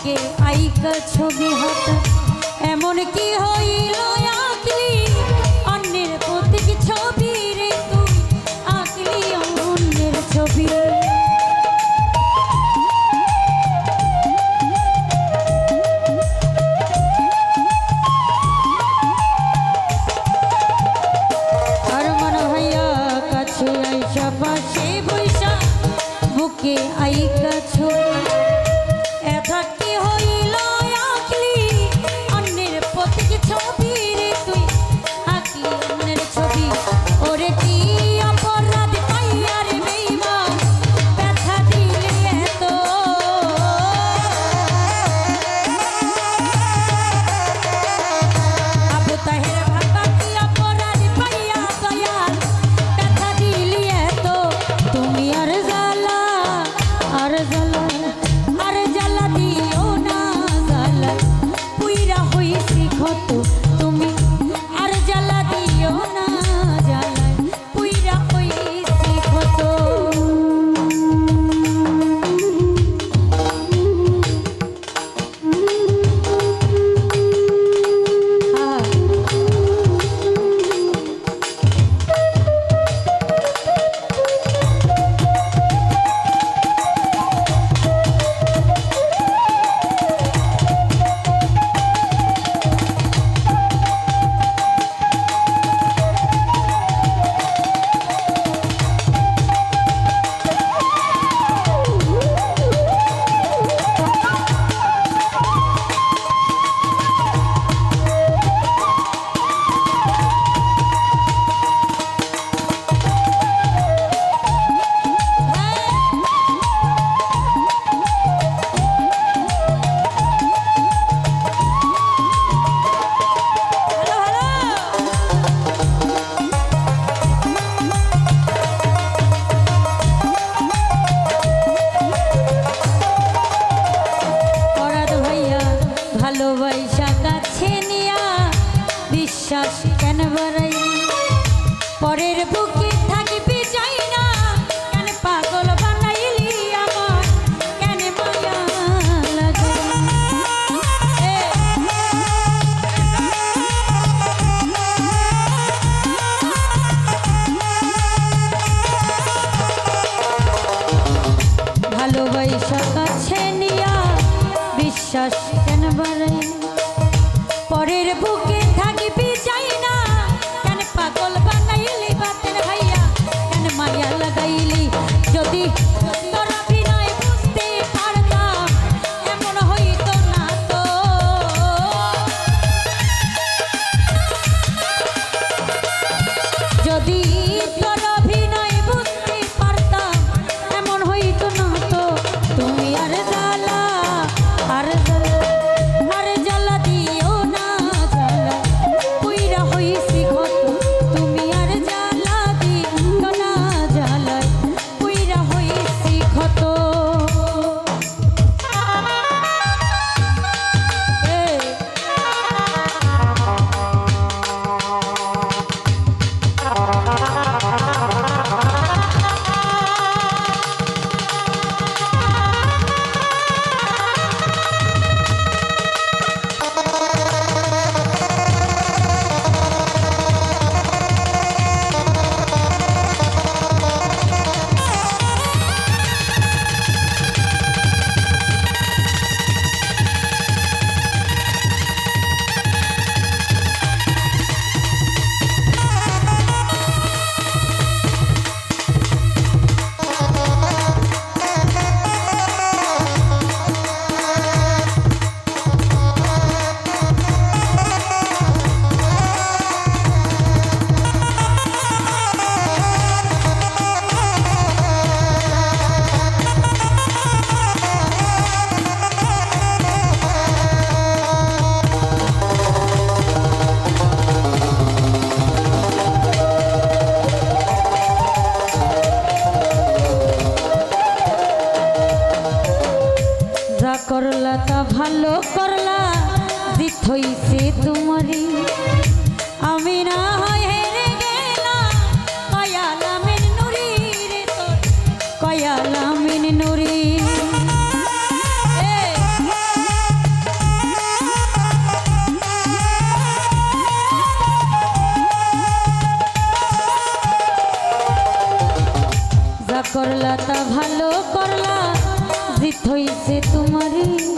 বুকে আইকা ছবি হঠাৎ এমন কি হইল আঁকলি অন্যের প্রতীক ছবি রে তুই আঁকলি অন্যের ছবি আর মনে হইয়া কাছে আইসা পাশে বৈশা বুকে আইকা ছবি ভালোবাসা কাছে নিয়া বিশ্বাস কেন বাড়াই পরের বুকে থাকবি চাই না কেন পাগল বানাইলি আমার কেন মায়া লাগে ভালোবাসা কাছে নিয়া বিশ্বাস কেন বাড়াই পরের বুকে থাকিবি চাই না কেন পাগল বানাইলি বাতের ভাইয়া কেন মায়া লাগাইলি যদি তোর অভিনয় বুঝতে পারতাম এমন হইতো না তো যদি তোর অভিনয় বুঝতে পারতাম এমন হইতো না তো তুমি আর জ্বালা আর জ্বালা দিও না জ্বালা পুইরা হইছি কত তুমি আর জ্বালা দিও না জ্বালা পুইরা হইছি কত করলা তা ভালো করলা জিত হইছে তোমারই আমি না হয় হেরে গেলাম কয়ালামের নুরি রে তোর কয়ালামের নুরি জিত হইছে তোমারই।